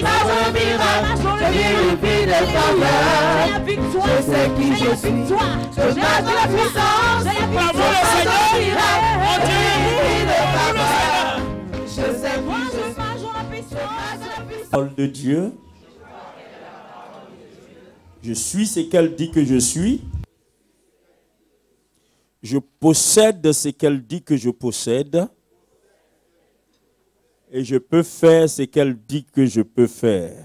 un miracle, je vérifie des faveurs. Je sais qui je suis, je marche de la puissance. Bravo le Seigneur. Je sais qui je suis. Parole de Dieu. Je suis ce qu'elle dit que je suis. Je possède ce qu'elle dit que je possède. Et je peux faire ce qu'elle dit que je peux faire.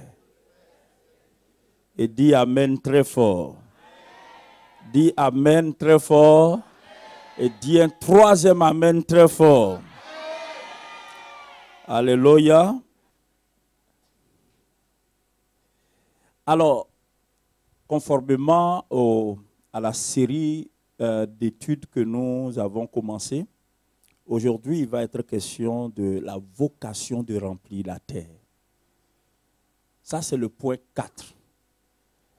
Et dis Amen très fort. Dis Amen très fort. Et dis un troisième Amen très fort. Alléluia. Alors, conformément à la série d'études que nous avons commencé, aujourd'hui, il va être question de la vocation de remplir la terre. Ça, c'est le point 4.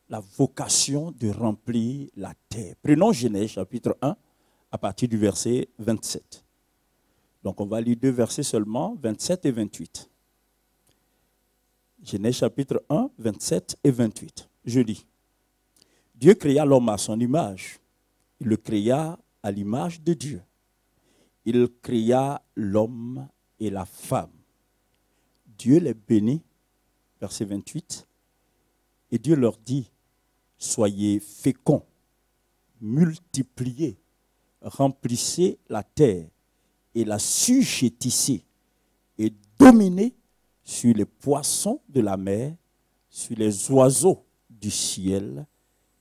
La vocation de remplir la terre. Prenons Genèse chapitre 1 à partir du verset 27. Donc, on va lire 2 versets seulement, 27 et 28. Genèse chapitre 1, 27 et 28. Je lis. Dieu créa l'homme à son image. Il le créa à l'image de Dieu. Il créa l'homme et la femme. Dieu les bénit, verset 28, et Dieu leur dit, soyez féconds, multipliez, remplissez la terre et la sujettissez et dominez sur les poissons de la mer, sur les oiseaux du ciel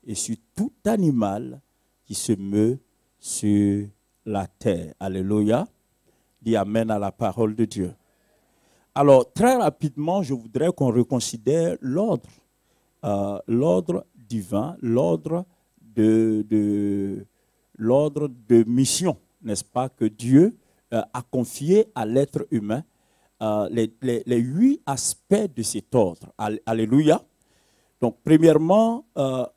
et sur tout animal qui se meut sur la terre. Alléluia. Dis Amen à la parole de Dieu. Alors, très rapidement, je voudrais qu'on reconsidère l'ordre divin, l'ordre de mission, n'est-ce pas, que Dieu a confié à l'être humain, les 8 aspects de cet ordre. Alléluia. Donc, premièrement,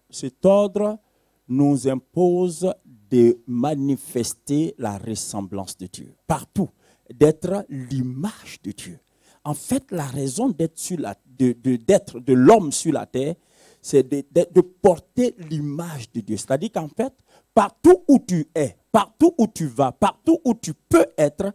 cet ordre nous impose de manifester la ressemblance de Dieu. Partout, d'être l'image de Dieu. En fait, la raison d'être de l'homme sur la terre, c'est de porter l'image de Dieu. C'est-à-dire qu'en fait, partout où tu es, partout où tu vas, partout où tu peux être,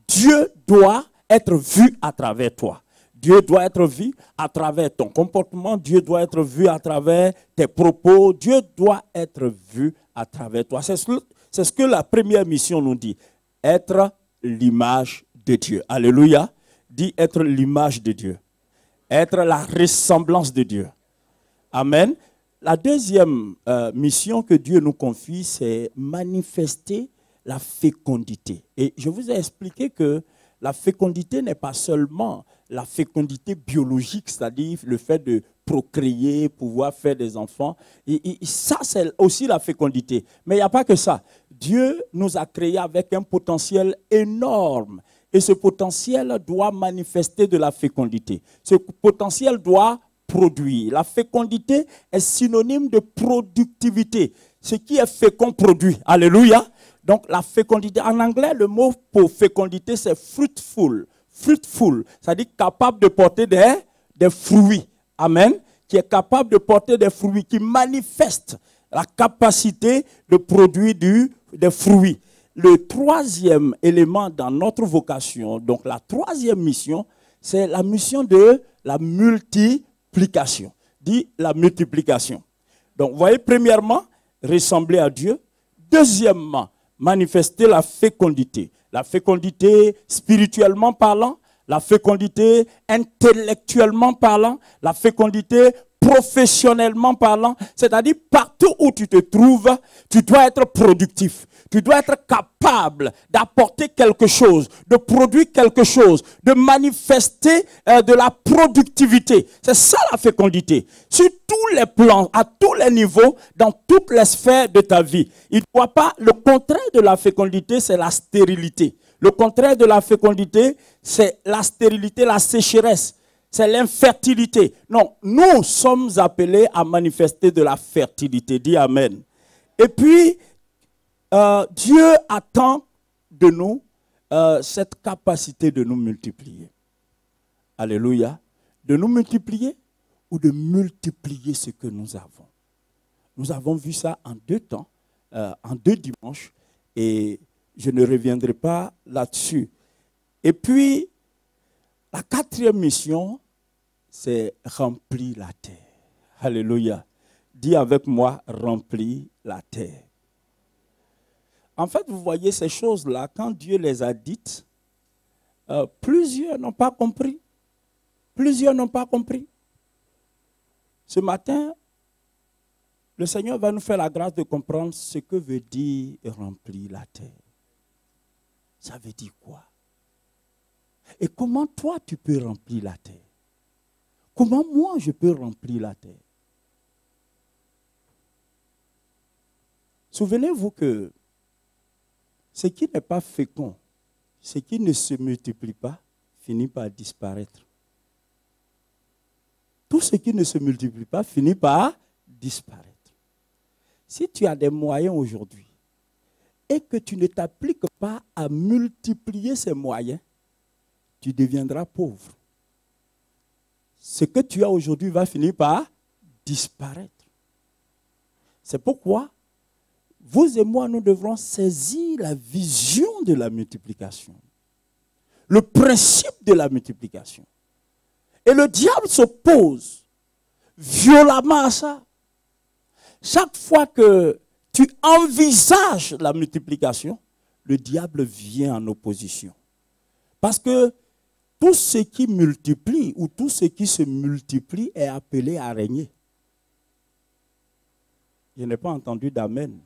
Dieu doit être vu à travers toi. Dieu doit être vu à travers ton comportement. Dieu doit être vu à travers tes propos. Dieu doit être vu à travers toi. C'est ce que la première mission nous dit. Être l'image de Dieu. Alléluia. Dit être l'image de Dieu. Être la ressemblance de Dieu. Amen. La deuxième mission que Dieu nous confie, c'est manifester la fécondité. Et je vous ai expliqué que la fécondité n'est pas seulement la fécondité biologique, c'est-à-dire le fait de procréer, pouvoir faire des enfants. Et ça, c'est aussi la fécondité. Mais il n'y a pas que ça. Dieu nous a créés avec un potentiel énorme. Et ce potentiel doit manifester de la fécondité. Ce potentiel doit produire. La fécondité est synonyme de productivité. Ce qui est fécond produit. Alléluia. Donc la fécondité, en anglais, le mot pour fécondité, c'est fruitful. Fruitful, c'est-à-dire capable de porter des fruits. Amen. Qui est capable de porter des fruits, qui manifeste la capacité de produire des fruits. Le troisième élément dans notre vocation, donc la troisième mission, c'est la mission de la multiplication. Dit la multiplication. Donc, vous voyez, premièrement, ressembler à Dieu. Deuxièmement, manifester la fécondité. La fécondité spirituellement parlant, la fécondité intellectuellement parlant, la fécondité professionnellement parlant, c'est-à-dire partout où tu te trouves, tu dois être productif. Tu dois être capable d'apporter quelque chose, de produire quelque chose, de manifester de la productivité. C'est ça la fécondité. Sur tous les plans, à tous les niveaux, dans toutes les sphères de ta vie. Il ne doit pas, le contraire de la fécondité, c'est la stérilité. Le contraire de la fécondité, c'est la stérilité, la sécheresse. C'est l'infertilité. Non, nous sommes appelés à manifester de la fertilité. Dis Amen. Et puis, Dieu attend de nous cette capacité de nous multiplier. Alléluia. De nous multiplier ou de multiplier ce que nous avons. Nous avons vu ça en 2 temps, en 2 dimanches, et je ne reviendrai pas là-dessus. Et puis, la 4e mission, c'est remplir la terre. Alléluia. Dis avec moi, remplir la terre. En fait, vous voyez ces choses-là, quand Dieu les a dites, plusieurs n'ont pas compris. Plusieurs n'ont pas compris. Ce matin, le Seigneur va nous faire la grâce de comprendre ce que veut dire remplir la terre. Ça veut dire quoi? Et comment toi tu peux remplir la terre? Comment moi je peux remplir la terre? Souvenez-vous que ce qui n'est pas fécond, ce qui ne se multiplie pas, finit par disparaître. Tout ce qui ne se multiplie pas finit par disparaître. Si tu as des moyens aujourd'hui et que tu ne t'appliques pas à multiplier ces moyens, tu deviendras pauvre. Ce que tu as aujourd'hui va finir par disparaître. C'est pourquoi vous et moi, nous devrons saisir la vision de la multiplication. Le principe de la multiplication. Et le diable s'oppose violemment à ça. Chaque fois que tu envisages la multiplication, le diable vient en opposition. Parce que tout ce qui multiplie ou tout ce qui se multiplie est appelé à régner. Je n'ai pas entendu d'amen.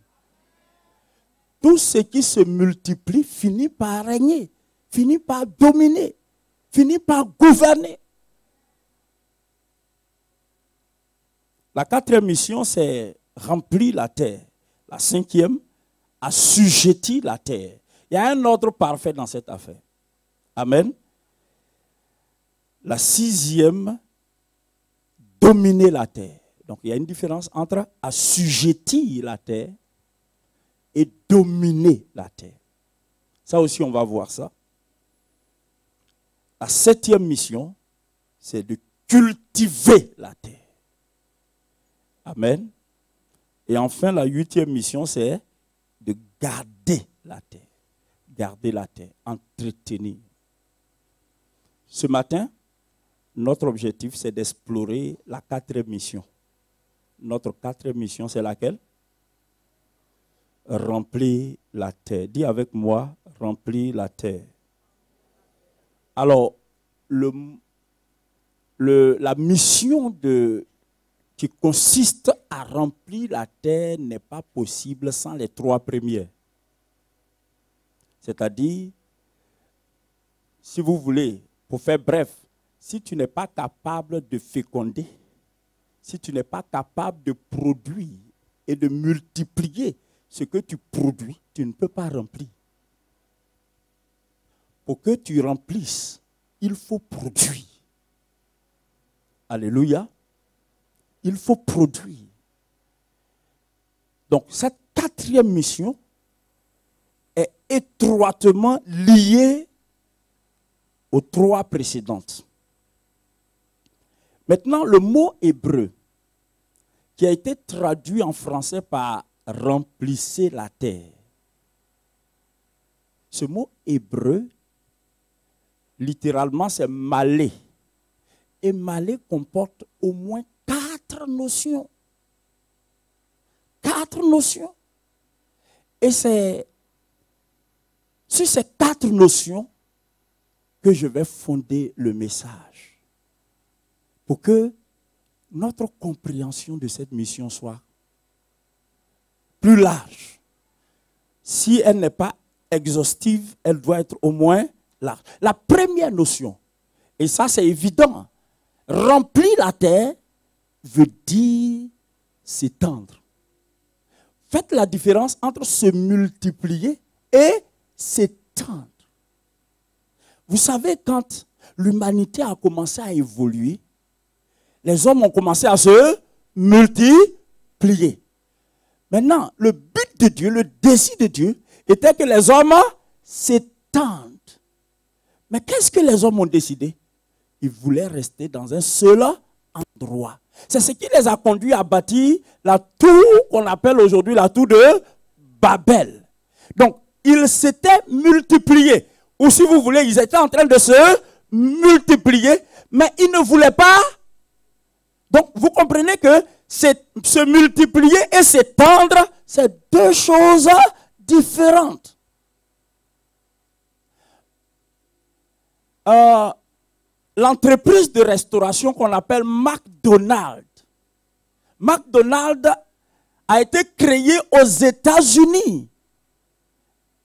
Tout ce qui se multiplie finit par régner, finit par dominer, finit par gouverner. La 4e mission, c'est remplir la terre. La 5e, assujettir la terre. Il y a un ordre parfait dans cette affaire. Amen. La 6e, dominer la terre. Donc il y a une différence entre assujettir la terre et dominer la terre. Ça aussi, on va voir ça. La 7e mission, c'est de cultiver la terre. Amen. Et enfin, la 8e mission, c'est de garder la terre. Garder la terre, entretenir. Ce matin, notre objectif, c'est d'explorer la 4e mission. Notre 4e mission, c'est laquelle? Remplir la terre. Dis avec moi, remplir la terre. Alors, la mission qui consiste à remplir la terre n'est pas possible sans les 3 premières. C'est-à-dire, si vous voulez, pour faire bref, si tu n'es pas capable de féconder, si tu n'es pas capable de produire et de multiplier ce que tu produis, tu ne peux pas remplir. Pour que tu remplisses, il faut produire. Alléluia. Il faut produire. Donc, cette 4e mission est étroitement liée aux 3 précédentes. Maintenant, le mot hébreu qui a été traduit en français par « remplissez la terre ». Ce mot hébreu, littéralement, c'est « malé ». Et « malé » comporte au moins 4 notions. 4 notions. Et c'est sur ces 4 notions que je vais fonder le message. Pour que notre compréhension de cette mission soit plus large. Si elle n'est pas exhaustive, elle doit être au moins large. La première notion, et ça c'est évident, remplir la terre veut dire s'étendre. Faites la différence entre se multiplier et s'étendre. Vous savez, quand l'humanité a commencé à évoluer, les hommes ont commencé à se multiplier. Maintenant, le but de Dieu, le désir de Dieu, était que les hommes s'étendent. Mais qu'est-ce que les hommes ont décidé? Ils voulaient rester dans un seul endroit. C'est ce qui les a conduits à bâtir la tour qu'on appelle aujourd'hui la tour de Babel. Donc, ils s'étaient multipliés. Ou si vous voulez, ils étaient en train de se multiplier, mais ils ne voulaient pas. Donc, vous comprenez que se multiplier et s'étendre, c'est deux choses différentes. L'entreprise de restauration qu'on appelle McDonald's. McDonald's a été créée aux États-Unis.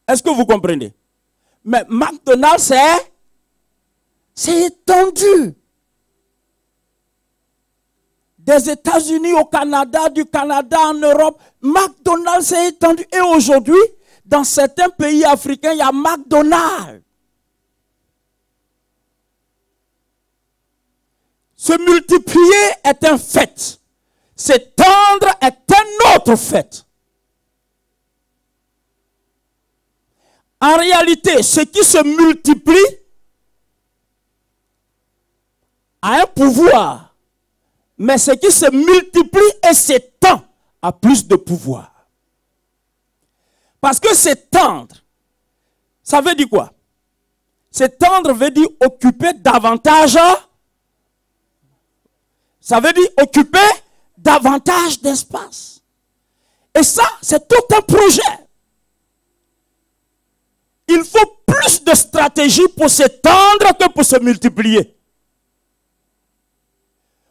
Est-ce que vous comprenez? Mais McDonald's c'est étendu. Des États-Unis au Canada, du Canada en Europe, McDonald's s'est étendu. Et aujourd'hui, dans certains pays africains, il y a McDonald's. Se multiplier est un fait. S'étendre est un autre fait. En réalité, ce qui se multiplie a un pouvoir. Mais ce qui se multiplie et s'étend a plus de pouvoir. Parce que s'étendre, ça veut dire quoi? S'étendre veut dire occuper davantage. Ça veut dire occuper davantage d'espace. Et ça, c'est tout un projet. Il faut plus de stratégie pour s'étendre que pour se multiplier.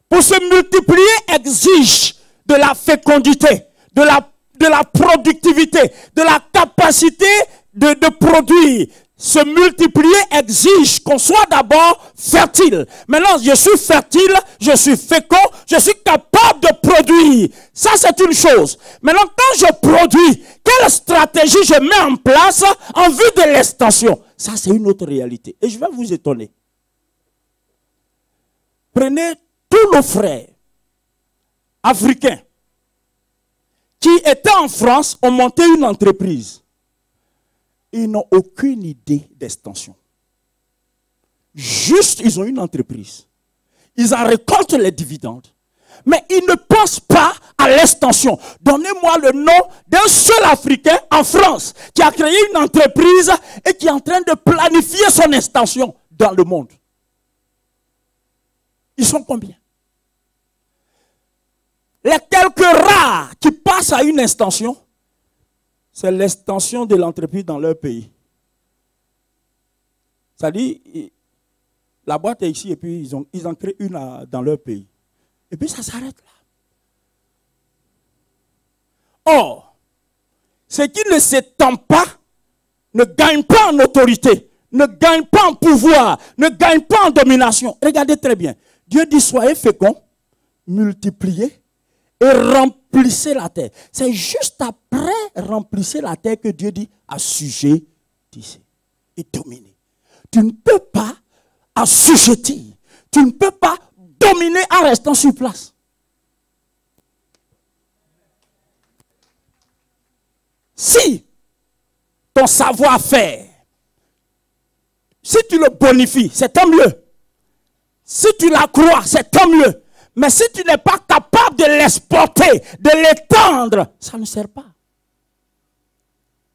Pour se multiplier exige de la fécondité, de la productivité, de la capacité de produire. Se multiplier exige qu'on soit d'abord fertile. Maintenant, je suis fertile, je suis fécond, je suis capable de produire. Ça, c'est une chose. Maintenant, quand je produis, quelle stratégie je mets en place en vue de l'extension? Ça, c'est une autre réalité. Et je vais vous étonner. Prenez tous nos frères africains qui étaient en France, ont monté une entreprise. Ils n'ont aucune idée d'extension. Juste, ils ont une entreprise. Ils en récoltent les dividendes. Mais ils ne pensent pas à l'extension. Donnez-moi le nom d'un seul Africain en France qui a créé une entreprise et qui est en train de planifier son extension dans le monde. Ils sont combien? Les quelques rares qui passent à une extension, c'est l'extension de l'entreprise dans leur pays. C'est-à-dire, la boîte est ici et puis ils en créent une dans leur pays. Et puis ça s'arrête là. Or, ce qui ne s'étend pas, ne gagne pas en autorité, ne gagne pas en pouvoir, ne gagne pas en domination. Regardez très bien. Dieu dit, soyez féconds, multipliez et remplissez la terre. C'est juste après remplissez la terre que Dieu dit assujettissez et dominez. Tu ne peux pas assujettir, tu ne peux pas dominer en restant sur place. Si ton savoir-faire, si tu le bonifies, c'est tant mieux. Si tu l'accrois, c'est tant mieux. Mais si tu n'es pas capable de l'exporter, de l'étendre, ça ne sert pas.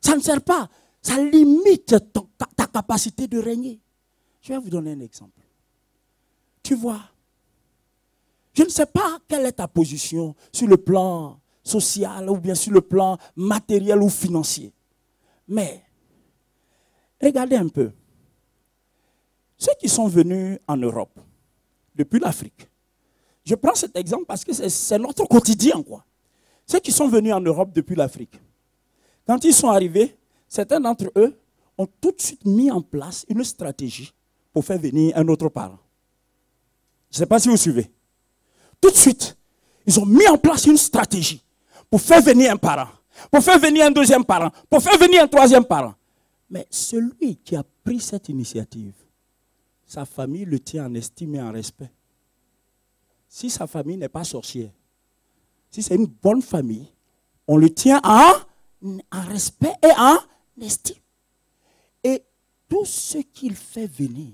Ça ne sert pas. Ça limite ta capacité de régner. Je vais vous donner un exemple. Tu vois, je ne sais pas quelle est ta position sur le plan social ou bien sur le plan matériel ou financier. Mais, regardez un peu. Ceux qui sont venus en Europe, depuis l'Afrique, je prends cet exemple parce que c'est notre quotidien, quoi. Ceux qui sont venus en Europe depuis l'Afrique, quand ils sont arrivés, certains d'entre eux ont tout de suite mis en place une stratégie pour faire venir un autre parent. Je ne sais pas si vous suivez. Tout de suite, ils ont mis en place une stratégie pour faire venir un parent, pour faire venir un deuxième parent, pour faire venir un troisième parent. Mais celui qui a pris cette initiative, sa famille le tient en estime et en respect. Si sa famille n'est pas sorcière, si c'est une bonne famille, on le tient en respect et en estime. Et tout ce qu'il fait venir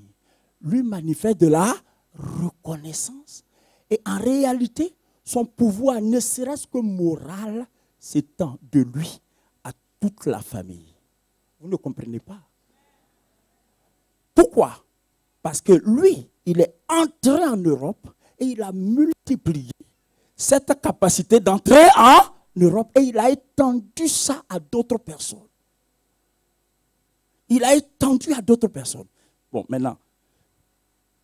lui manifeste de la reconnaissance. Et en réalité, son pouvoir, ne serait-ce que moral, s'étend de lui à toute la famille. Vous ne comprenez pas. Pourquoi? Parce que lui, il est entré en Europe et il a multiplié cette capacité d'entrer en Europe et il a étendu ça à d'autres personnes. Il a étendu à d'autres personnes. Bon, maintenant,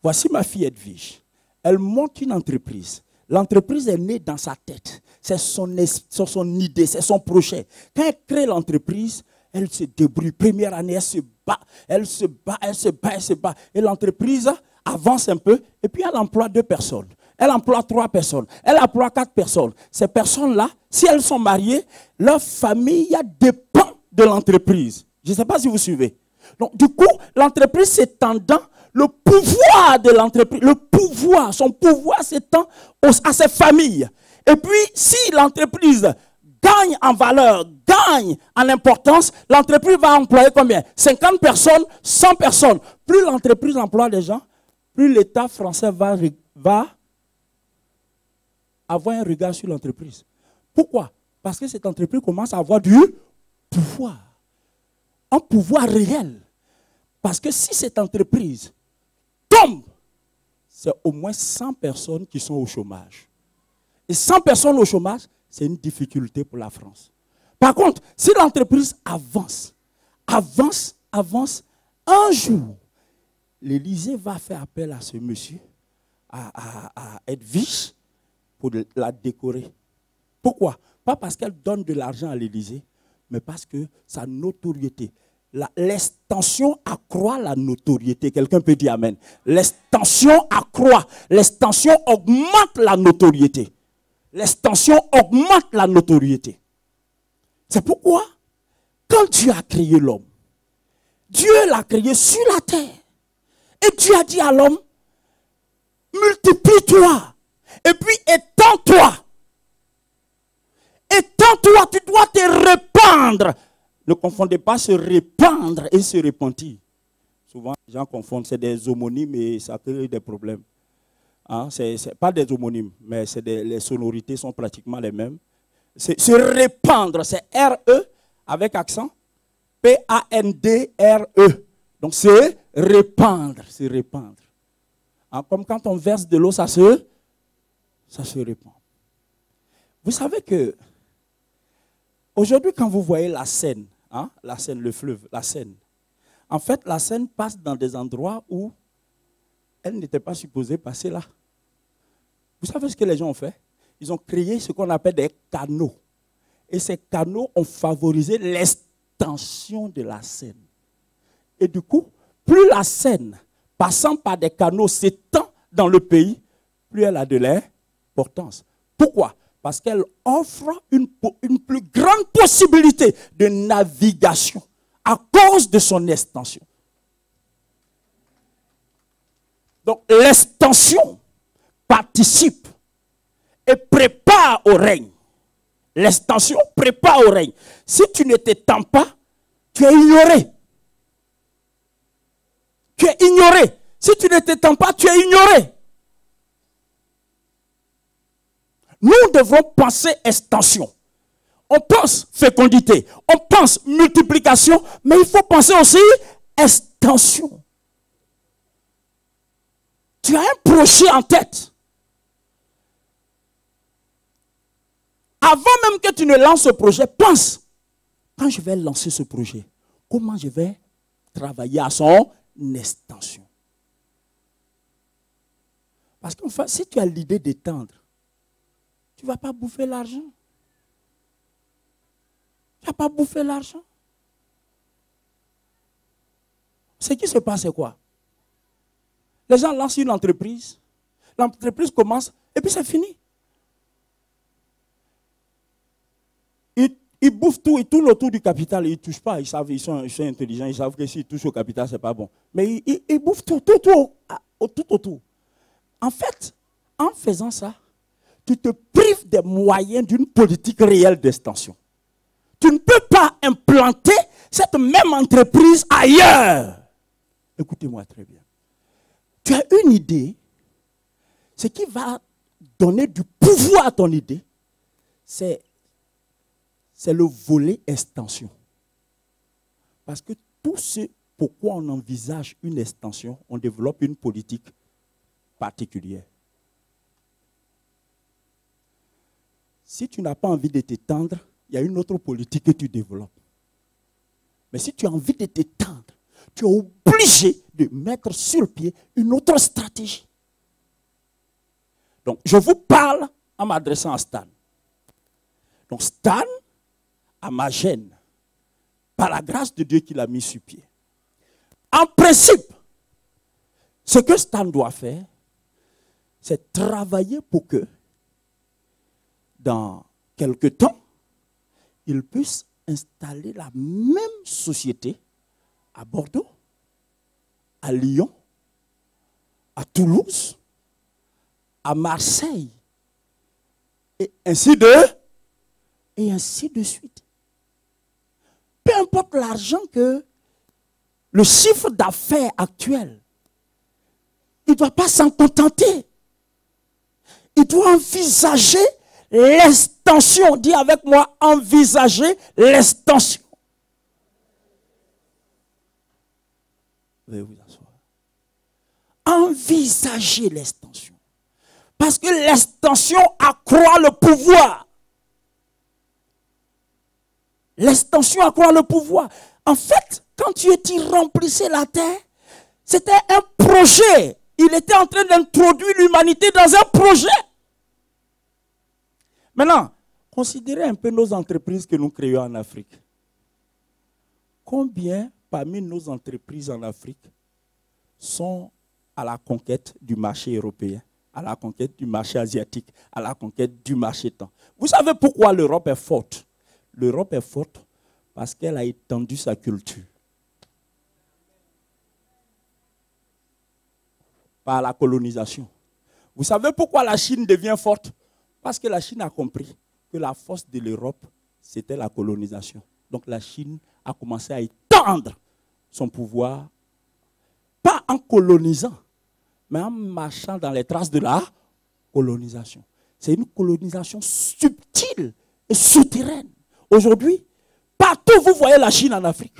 voici ma fille Edwige. Elle monte une entreprise. L'entreprise est née dans sa tête. C'est son idée, c'est son projet. Quand elle crée l'entreprise, elle se débrouille. Première année, elle se bat, elle se bat, elle se bat, elle se bat. Et l'entreprise avance un peu et puis elle emploie 2 personnes. Elle emploie 3 personnes. Elle emploie 4 personnes. Ces personnes-là, si elles sont mariées, leur famille dépend de l'entreprise. Je ne sais pas si vous suivez. Donc, du coup, l'entreprise s'étendant, le pouvoir de l'entreprise, son pouvoir s'étend à ses familles. Et puis, si l'entreprise gagne en valeur, gagne en importance, l'entreprise va employer combien? 50 personnes, 100 personnes. Plus l'entreprise emploie des gens, plus l'État français va avoir un regard sur l'entreprise. Pourquoi? Parce que cette entreprise commence à avoir du pouvoir. Un pouvoir réel. Parce que si cette entreprise tombe, c'est au moins 100 personnes qui sont au chômage. Et 100 personnes au chômage, c'est une difficulté pour la France. Par contre, si l'entreprise avance, un jour, l'Élysée va faire appel à ce monsieur, à Edwige, pour la décorer. Pourquoi? Pas parce qu'elle donne de l'argent à l'Élysée, mais parce que sa notoriété, l'extension accroît la notoriété. Quelqu'un peut dire amen. L'extension accroît, l'extension augmente la notoriété. L'extension augmente la notoriété. C'est pourquoi, quand Dieu a créé l'homme, Dieu l'a créé sur la terre. Et Dieu a dit à l'homme, multiplie-toi. Et puis étends-toi. Étends-toi, tu dois te répandre. Ne confondez pas se répandre et se repentir. Souvent, les gens confondent, c'est des homonymes et ça crée des problèmes. Hein? C'est pas des homonymes, mais les sonorités sont pratiquement les mêmes. Se répandre, c'est R-E avec accent. P-A-N-D-R-E. Donc, c'est répandre, se répandre. Hein? Comme quand on verse de l'eau, ça se répand. Vous savez que aujourd'hui, quand vous voyez la Seine, hein, la Seine, le fleuve, la Seine, en fait, la Seine passe dans des endroits où elle n'était pas supposée passer là. Vous savez ce que les gens ont fait? Ils ont créé ce qu'on appelle des canaux. Et ces canaux ont favorisé l'extension de la Seine. Et du coup, plus la Seine, passant par des canaux, s'étend dans le pays, plus elle a de l'importance. Pourquoi? Parce qu'elle offre une plus grande possibilité de navigation à cause de son extension. Donc l'extension participe et prépare au règne. L'extension prépare au règne. Si tu ne t'étends pas, tu es ignoré. Tu es ignoré. Si tu ne t'étends pas, tu es ignoré. Nous devons penser extension. On pense fécondité, on pense multiplication, mais il faut penser aussi extension. Tu as un projet en tête. Avant même que tu ne lances ce projet, pense. Quand je vais lancer ce projet, comment je vais travailler à son extension? Parce qu'en fait, si tu as l'idée d'étendre, tu ne vas pas bouffer l'argent. Tu ne vas pas bouffer l'argent. Ce qui se passe, c'est quoi? Les gens lancent une entreprise. L'entreprise commence et puis c'est fini. Ils bouffent tout, ils tournent autour du capital, ils ne touchent pas. Ils savent, ils sont intelligents, ils savent que s'ils touchent au capital, ce n'est pas bon. Mais ils bouffent tout autour. En fait, en faisant ça, tu te prives des moyens d'une politique réelle d'extension. Tu ne peux pas implanter cette même entreprise ailleurs. Écoutez-moi très bien. Tu as une idée Ce qui va donner du pouvoir à ton idée, c'est le volet extension. Parce que tout ce pourquoi on envisage une extension, on développe une politique particulière. Si tu n'as pas envie de t'étendre, il y a une autre politique que tu développes. Mais si tu as envie de t'étendre, tu es obligé de mettre sur pied une autre stratégie. Donc, je vous parle en m'adressant à Stan. Donc, Stan, à ma gêne, par la grâce de Dieu qu'il a mis sur pied. En principe, ce que Stan doit faire, c'est travailler pour que, dans quelque temps, il puisse installer la même société à Bordeaux, à Lyon, à Toulouse, à Marseille, et ainsi de suite. Peu importe l'argent que le chiffre d'affaires actuel, il ne doit pas s'en contenter. Il doit envisager l'extension. Dis avec moi, envisager l'extension. Veuillez vous asseoir. Envisager l'extension. Parce que l'extension accroît le pouvoir. L'extension accroît le pouvoir. En fait, quand tu remplissais la terre, c'était un projet. Il était en train d'introduire l'humanité dans un projet. Maintenant, considérez un peu nos entreprises que nous créons en Afrique. Combien parmi nos entreprises en Afrique sont à la conquête du marché européen, à la conquête du marché asiatique, à la conquête du marché temps? Vous savez pourquoi l'Europe est forte? L'Europe est forte parce qu'elle a étendu sa culture. Par la colonisation. Vous savez pourquoi la Chine devient forte? Parce que la Chine a compris que la force de l'Europe, c'était la colonisation. Donc la Chine a commencé à étendre son pouvoir, pas en colonisant, mais en marchant dans les traces de la colonisation. C'est une colonisation subtile et souterraine. Aujourd'hui, partout où vous voyez la Chine en Afrique,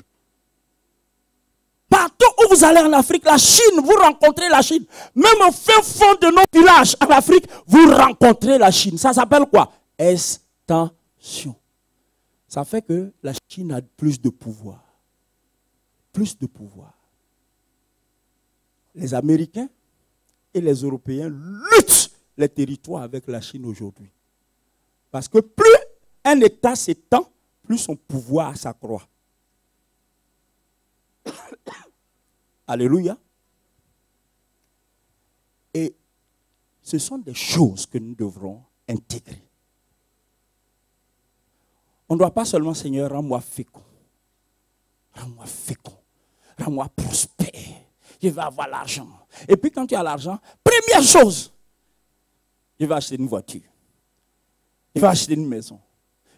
partout où vous allez en Afrique, la Chine, vous rencontrez la Chine. Même au fin fond de nos villages en Afrique, vous rencontrez la Chine. Ça s'appelle quoi? Extension. Ça fait que la Chine a plus de pouvoir. Plus de pouvoir. Les Américains et les Européens luttent les territoires avec la Chine aujourd'hui. Parce que plus un État s'étend, plus son pouvoir s'accroît. Alléluia. Et ce sont des choses que nous devrons intégrer. On ne doit pas seulement, Seigneur, rends-moi fécond. Rends-moi fécond. Rends-moi prospère. Je vais avoir l'argent. Et puis quand tu as l'argent, première chose, je vais acheter une voiture. Je vais acheter une maison.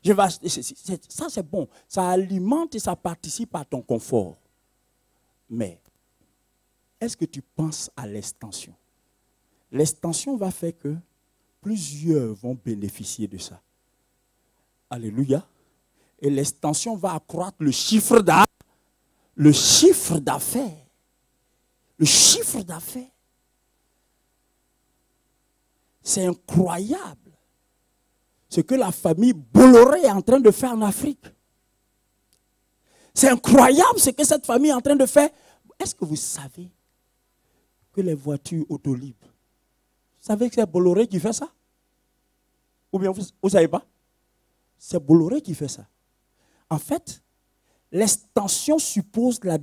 Je vais acheter ceci. Ça, c'est bon. Ça alimente et ça participe à ton confort. Mais est-ce que tu penses à l'extension? L'extension va faire que plusieurs vont bénéficier de ça. Alléluia. Et l'extension va accroître le chiffre d'affaires. Le chiffre d'affaires. Le chiffre d'affaires. C'est incroyable ce que la famille Bolloré est en train de faire en Afrique. C'est incroyable ce que cette famille est en train de faire. Est-ce que vous savez que les voitures autolibres, vous savez que c'est Bolloré qui fait ça? Ou bien vous ne savez pas? C'est Bolloré qui fait ça. En fait, l'extension suppose la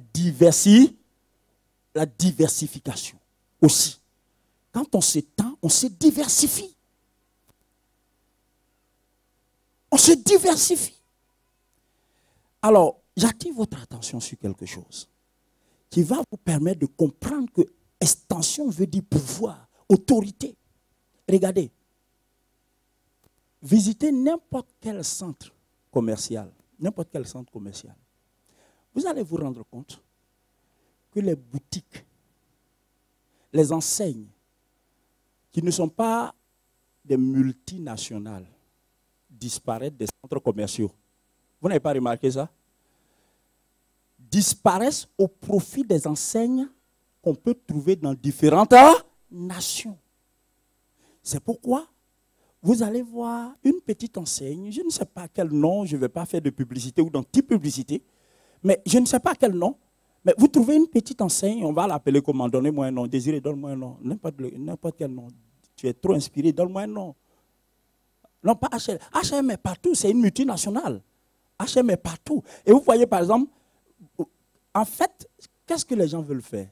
diversification aussi. Quand on s'étend, on se diversifie. On se diversifie. Alors, j'attire votre attention sur quelque chose qui va vous permettre de comprendre que extension veut dire pouvoir, autorité. Regardez, visitez n'importe quel centre commercial, vous allez vous rendre compte que les boutiques, les enseignes qui ne sont pas des multinationales disparaissent des centres commerciaux. Vous n'avez pas remarqué ça? Disparaissent au profit des enseignes qu'on peut trouver dans différentes nations. C'est pourquoi vous allez voir une petite enseigne, je ne sais pas quel nom, je ne vais pas faire de publicité ou d'anti-publicité, mais je ne sais pas quel nom, mais vous trouvez une petite enseigne, on va l'appeler comment? Donnez-moi un nom. Désiré, donne-moi un nom. N'importe quel nom. Tu es trop inspiré, donne-moi un nom. Non, pas H&M. H&M est partout, c'est une multinationale. H&M est partout. Et vous voyez par exemple, en fait, qu'est-ce que les gens veulent faire?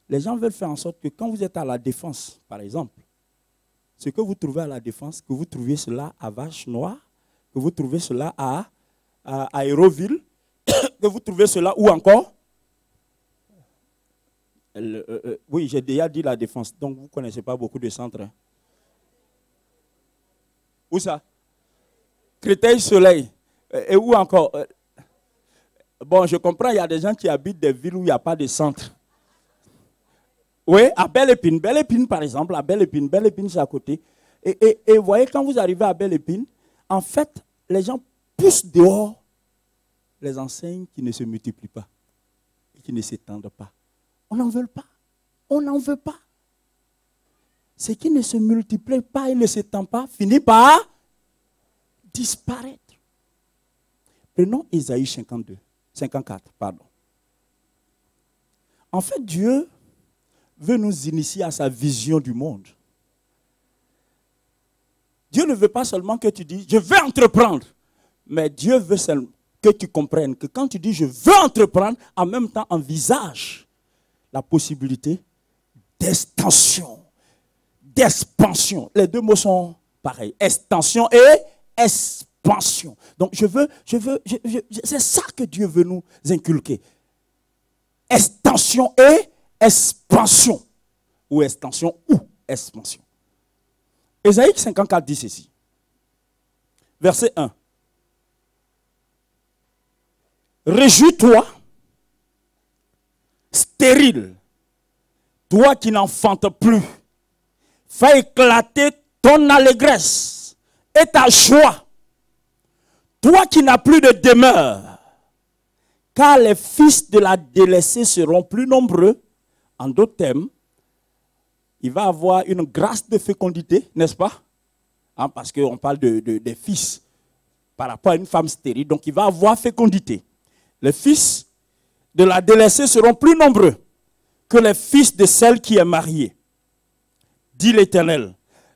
Les gens veulent faire en sorte que quand vous êtes à la Défense, par exemple, ce que vous trouvez à la Défense, que vous trouviez cela à Vache Noire, que vous trouvez cela à Aéroville, que vous trouvez cela où encore? Oui, j'ai déjà dit la Défense, donc vous ne connaissez pas beaucoup de centres. Hein. Où ça? Créteil-Soleil. Et où encore? Bon, je comprends, il y a des gens qui habitent des villes où il n'y a pas de centre. Oui, à Belle-Épine. Belle-Épine, par exemple, à Belle-Épine. Belle-Épine, c'est à côté. Et vous voyez, quand vous arrivez à Belle-Épine, en fait, les gens poussent dehors les enseignes qui ne se multiplient pas et qui ne s'étendent pas. On n'en veut pas. On n'en veut pas. Ce qui ne se multiplie pas et ne s'étend pas finit par disparaître. Prenons Ésaïe 54. En fait, Dieu veut nous initier à sa vision du monde. Dieu ne veut pas seulement que tu dis, je veux entreprendre. Mais Dieu veut que tu comprennes que quand tu dis, je veux entreprendre, en même temps, envisage la possibilité d'extension, d'expansion. Les deux mots sont pareils. Extension et expansion. Donc, c'est ça que Dieu veut nous inculquer. Extension et expansion. Ou extension ou expansion. Ésaïe 54 dit ceci. Verset 1. Réjouis-toi, stérile, toi qui n'enfantes plus. Fais éclater ton allégresse et ta joie, toi qui n'as plus de demeure. Car les fils de la délaissée seront plus nombreux. En d'autres termes, il va avoir une grâce de fécondité, n'est-ce pas? Hein, parce qu'on parle des fils par rapport à une femme stérile. Donc, il va avoir fécondité. Les fils de la délaissée seront plus nombreux que les fils de celle qui est mariée, dit l'Éternel.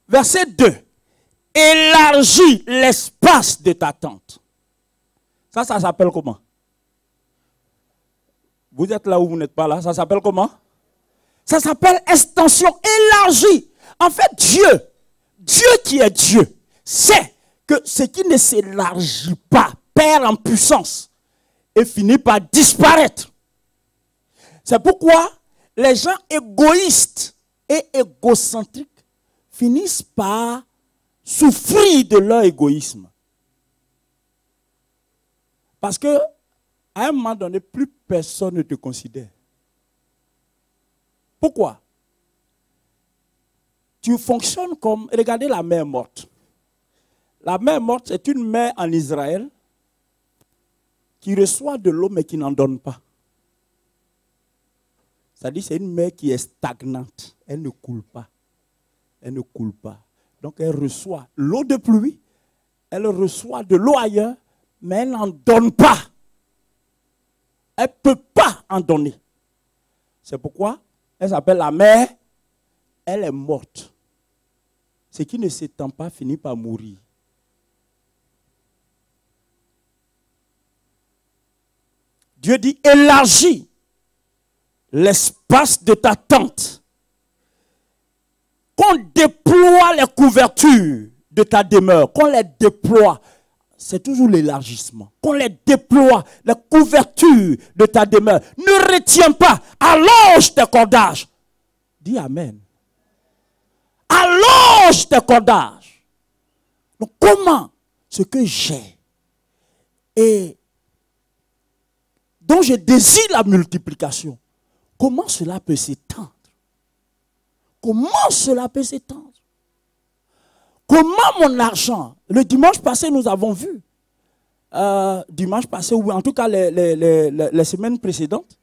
Verset 2. Élargis l'espace de ta tente. Ça s'appelle comment? Vous êtes là où vous n'êtes pas là. Ça s'appelle comment? Ça s'appelle extension, élargie. En fait, Dieu qui est Dieu, sait que ce qui ne s'élargit pas perd en puissance et finit par disparaître. C'est pourquoi les gens égoïstes et égocentriques finissent par souffrir de leur égoïsme. Parce que à un moment donné, plus personne ne te considère. Pourquoi? Tu fonctionnes comme... Regardez la mer morte. La mer morte, c'est une mer en Israël qui reçoit de l'eau mais qui n'en donne pas. C'est-à-dire c'est une mer qui est stagnante. Elle ne coule pas. Elle ne coule pas. Donc elle reçoit l'eau de pluie, elle reçoit de l'eau ailleurs, mais elle n'en donne pas. Elle ne peut pas en donner. C'est pourquoi elle s'appelle la mer, elle est morte. Ce qui ne s'étend pas finit par mourir. Dieu dit, élargis l'espace de ta tente. Qu'on déploie les couvertures de ta demeure, qu'on les déploie. C'est toujours l'élargissement. Qu'on les déploie, les couvertures de ta demeure. Ne retiens pas, allonge tes cordages. Dis Amen. Allonge tes cordages. Donc comment ce que j'ai et dont je désire la multiplication, comment cela peut s'étendre? Comment cela peut s'étendre? Comment mon argent, le dimanche passé, nous avons vu, dimanche passé, ou en tout cas les semaines précédentes,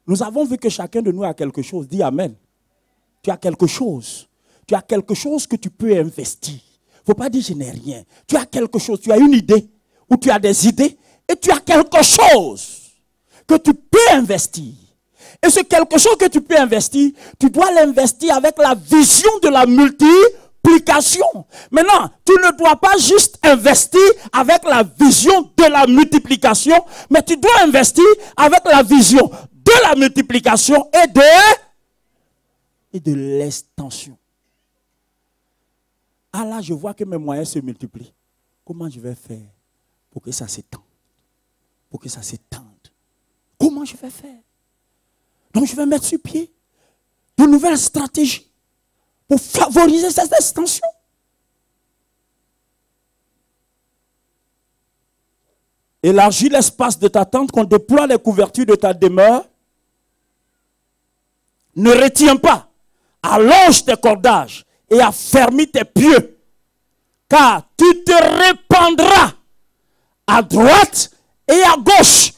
nous avons vu que chacun de nous a quelque chose. Dis Amen. Tu as quelque chose. Tu as quelque chose que tu peux investir. Il ne faut pas dire je n'ai rien. Tu as quelque chose, tu as une idée, ou tu as des idées, et tu as quelque chose que tu peux investir. Et ce quelque chose que tu peux investir, tu dois l'investir avec la vision de la multiplication. Maintenant, tu ne dois pas juste investir avec la vision de la multiplication, mais tu dois investir avec la vision de la multiplication et de l'extension. Ah là, je vois que mes moyens se multiplient. Comment je vais faire pour que ça s'étende? Pour que ça s'étende. Comment je vais faire? Donc je vais mettre sur pied de nouvelles stratégies pour favoriser cette extension. Élargis l'espace de ta tente, qu'on déploie les couvertures de ta demeure. Ne retiens pas, allonge tes cordages et affermis tes pieux, car tu te répandras à droite et à gauche.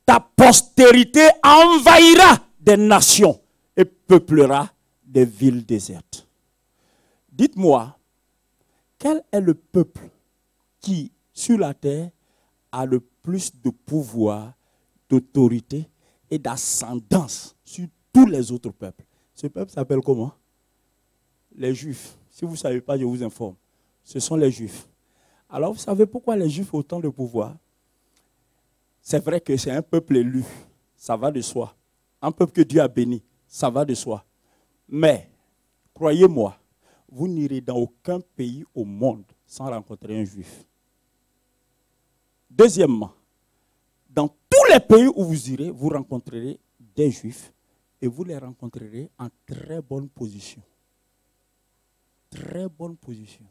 Ta postérité envahira des nations et peuplera des villes désertes. Dites-moi, quel est le peuple qui, sur la terre, a le plus de pouvoir, d'autorité et d'ascendance sur tous les autres peuples? Ce peuple s'appelle comment? Les Juifs. Si vous ne savez pas, je vous informe. Ce sont les Juifs. Alors, vous savez pourquoi les Juifs ont autant de pouvoir? C'est vrai que c'est un peuple élu, ça va de soi. Un peuple que Dieu a béni, ça va de soi. Mais, croyez-moi, vous n'irez dans aucun pays au monde sans rencontrer un juif. Deuxièmement, dans tous les pays où vous irez, vous rencontrerez des juifs et vous les rencontrerez en très bonne position. Très bonne position.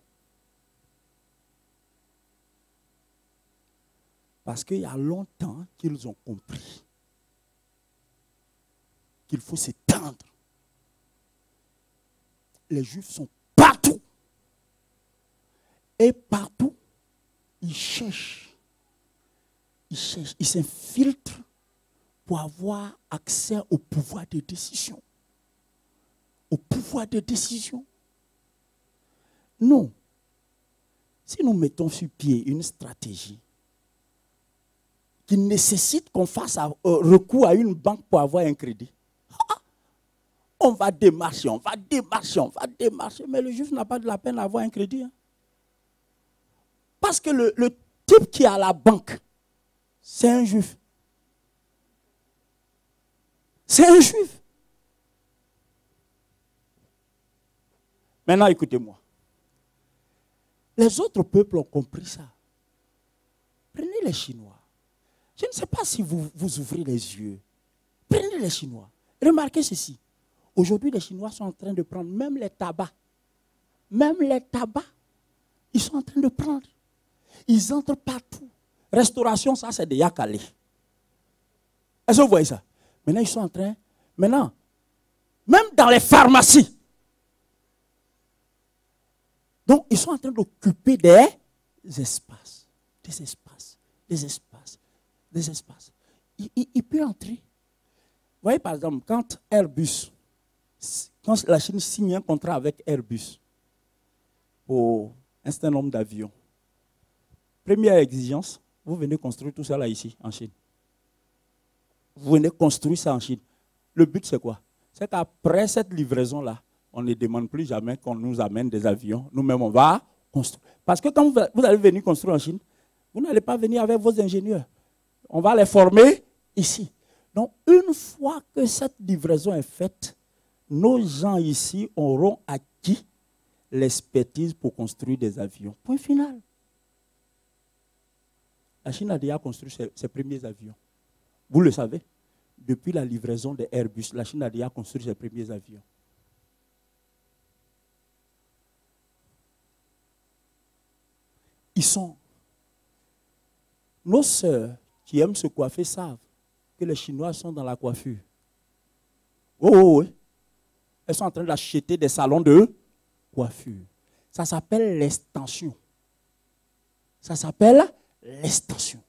Parce qu'il y a longtemps qu'ils ont compris qu'il faut s'étendre. Les Juifs sont partout. Et partout, ils cherchent. Ils s'infiltrent pour avoir accès au pouvoir de décision. Au pouvoir de décision. Non. Si nous mettons sur pied une stratégie qui nécessite qu'on fasse recours à une banque pour avoir un crédit. On va démarcher, mais le juif n'a pas de la peine à avoir un crédit. Hein. Parce que le type qui est à la banque, c'est un juif. C'est un juif. Maintenant, écoutez-moi. Les autres peuples ont compris ça. Prenez les Chinois. Je ne sais pas si vous ouvrez les yeux. Prenez les Chinois. Remarquez ceci. Aujourd'hui, les Chinois sont en train de prendre même les tabacs. Même les tabacs, ils sont en train de prendre. Ils entrent partout. Restauration, ça c'est déjà calé. Est-ce que vous voyez ça? Maintenant, ils sont en train... Maintenant, même dans les pharmacies. Donc, ils sont en train d'occuper des espaces. Des espaces. Des espaces. Des espaces. Il peut entrer. Vous voyez, par exemple, quand la Chine signe un contrat avec Airbus pour un certain nombre d'avions, première exigence, vous venez construire tout ça là ici, en Chine. Vous venez construire ça en Chine. Le but, c'est quoi? C'est qu'après cette livraison-là, on ne demande plus jamais qu'on nous amène des avions. Nous-mêmes, on va construire. Parce que quand vous allez venir construire en Chine, vous n'allez pas venir avec vos ingénieurs. On va les former ici. Donc, une fois que cette livraison est faite, nos gens ici auront acquis l'expertise pour construire des avions. Point final. La Chine a déjà construit ses premiers avions. Vous le savez. Depuis la livraison des Airbus, la Chine a déjà construit ses premiers avions. Nos sœurs qui aiment se coiffer savent que les Chinois sont dans la coiffure. Oh, oui. Elles sont en train d'acheter des salons de coiffure. Ça s'appelle l'extension. Ça s'appelle l'extension.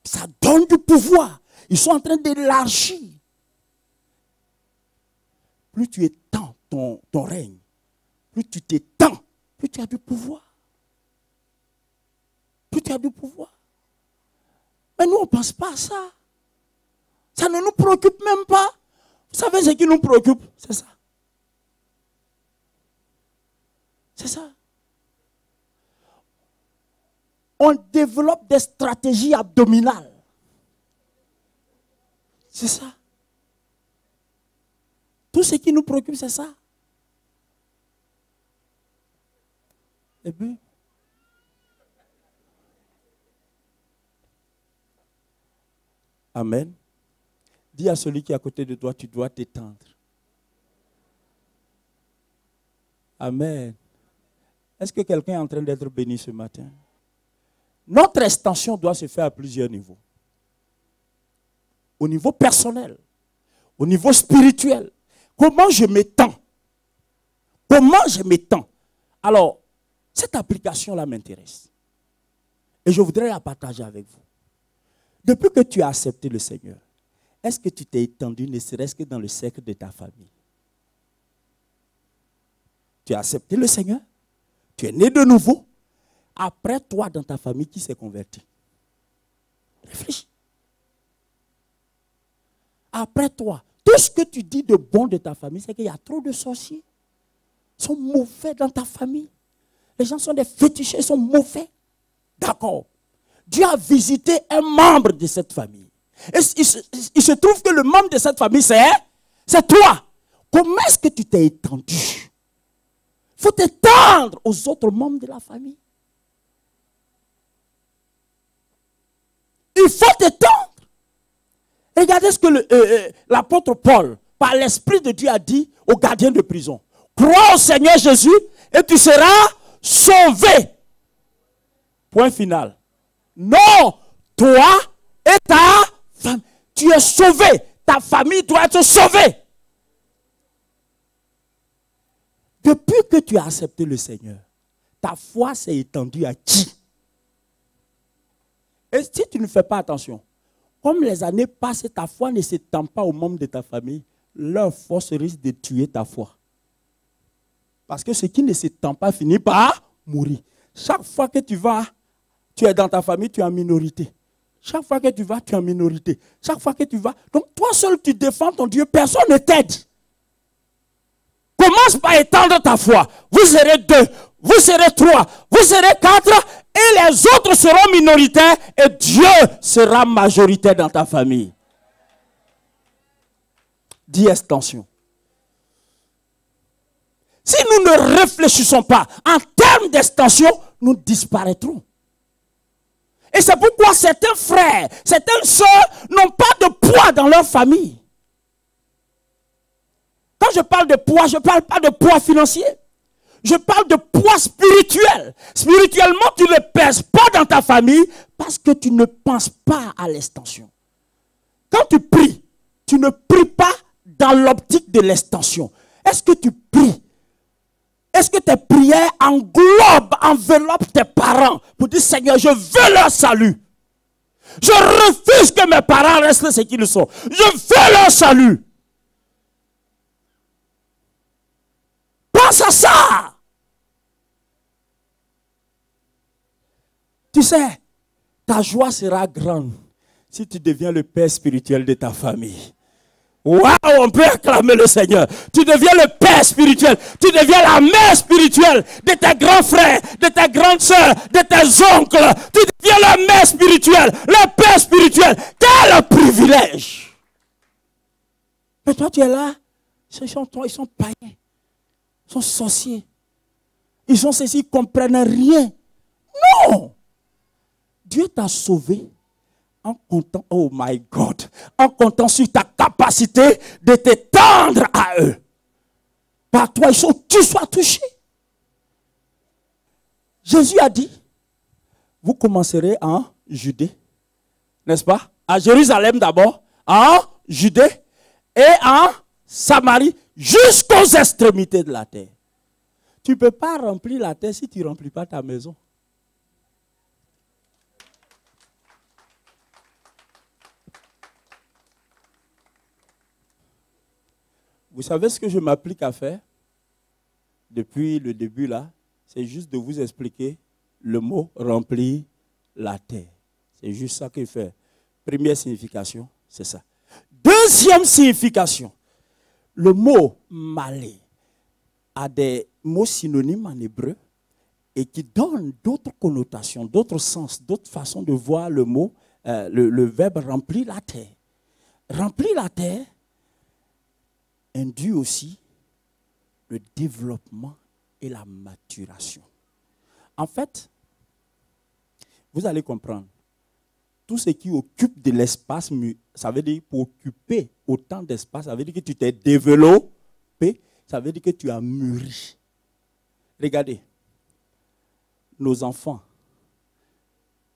Ça donne du pouvoir. Ils sont en train d'élargir. Plus tu étends ton règne, plus tu t'étends, plus tu as du pouvoir. Plus tu as du pouvoir. Mais nous, on ne pense pas à ça. Ça ne nous préoccupe même pas. Vous savez ce qui nous préoccupe? C'est ça. C'est ça. On développe des stratégies abdominales. C'est ça. Tout ce qui nous préoccupe, c'est ça. Et puis, amen. Dis à celui qui est à côté de toi, tu dois t'étendre. Amen. Est-ce que quelqu'un est en train d'être béni ce matin? Notre extension doit se faire à plusieurs niveaux. Au niveau personnel, au niveau spirituel. Comment je m'étends? Comment je m'étends? Alors, cette application-là m'intéresse. Et je voudrais la partager avec vous. Depuis que tu as accepté le Seigneur, est-ce que tu t'es étendu, ne serait-ce que dans le cercle de ta famille? Tu as accepté le Seigneur? Tu es né de nouveau? Après toi, dans ta famille, qui s'est converti? Réfléchis. Après toi, tout ce que tu dis de bon de ta famille, c'est qu'il y a trop de sorciers. Ils sont mauvais dans ta famille. Les gens sont des fétichés, ils sont mauvais. D'accord. Dieu a visité un membre de cette famille. Et il se trouve que le membre de cette famille, c'est toi. Comment est-ce que tu t'es étendu? Il faut t'étendre aux autres membres de la famille. Il faut t'étendre. Regardez ce que l'apôtre Paul, par l'Esprit de Dieu, a dit aux gardiens de prison. Crois au Seigneur Jésus et tu seras sauvé. Point final. Non, toi et ta femme, tu es sauvé. Ta famille doit être sauvée. Depuis que tu as accepté le Seigneur, ta foi s'est étendue à qui? Et si tu ne fais pas attention, comme les années passent, ta foi ne s'étend pas aux membres de ta famille, leur force risque de tuer ta foi. Parce que ce qui ne s'étend pas finit par mourir. Chaque fois que tu vas, tu es dans ta famille, tu es en minorité. Chaque fois que tu vas, tu es en minorité. Chaque fois que tu vas, donc toi seul tu défends ton Dieu, personne ne t'aide. Commence par étendre ta foi. Vous serez 2, vous serez 3, vous serez 4 et les autres seront minoritaires et Dieu sera majoritaire dans ta famille. Dis extension. Si nous ne réfléchissons pas en termes d'extension, nous disparaîtrons. Et c'est pourquoi certains frères, certaines sœurs n'ont pas de poids dans leur famille. Quand je parle de poids, je ne parle pas de poids financier. Je parle de poids spirituel. Spirituellement, tu ne pèses pas dans ta famille parce que tu ne penses pas à l'extension. Quand tu pries, tu ne pries pas dans l'optique de l'extension. Est-ce que tu pries? Est-ce que tes prières enveloppent tes parents pour dire Seigneur, je veux leur salut. Je refuse que mes parents restent ce qu'ils sont. Je veux leur salut. Pense à ça. Tu sais, ta joie sera grande si tu deviens le père spirituel de ta famille. Waouh, on peut acclamer le Seigneur. Tu deviens le père spirituel. Tu deviens la mère spirituelle de tes grands frères, de tes grandes soeurs, de tes oncles. Tu deviens la mère spirituelle, le père spirituel. Quel privilège! Mais toi, tu es là. Ils sont païens. Ils sont sorciers. Ils sont ceci, ils ne comprennent rien. Non! Dieu t'a sauvé en comptant, oh my God, en comptant sur ta capacité de t'étendre à eux. Par toi, tu sois touché. Jésus a dit, vous commencerez en Judée, n'est-ce pas? À Jérusalem d'abord, en Judée et en Samarie jusqu'aux extrémités de la terre. Tu ne peux pas remplir la terre si tu ne remplis pas ta maison. Vous savez ce que je m'applique à faire depuis le début là? C'est juste de vous expliquer le mot remplir la terre. C'est juste ça qu'il fait. Première signification, c'est ça. Deuxième signification, le mot malé a des mots synonymes en hébreu et qui donnent d'autres connotations, d'autres sens, d'autres façons de voir le mot, le verbe remplir la terre. Remplir la terre induit aussi le développement et la maturation. En fait, vous allez comprendre, tout ce qui occupe de l'espace, ça veut dire pour occuper autant d'espace, ça veut dire que tu t'es développé, ça veut dire que tu as mûri. Regardez, nos enfants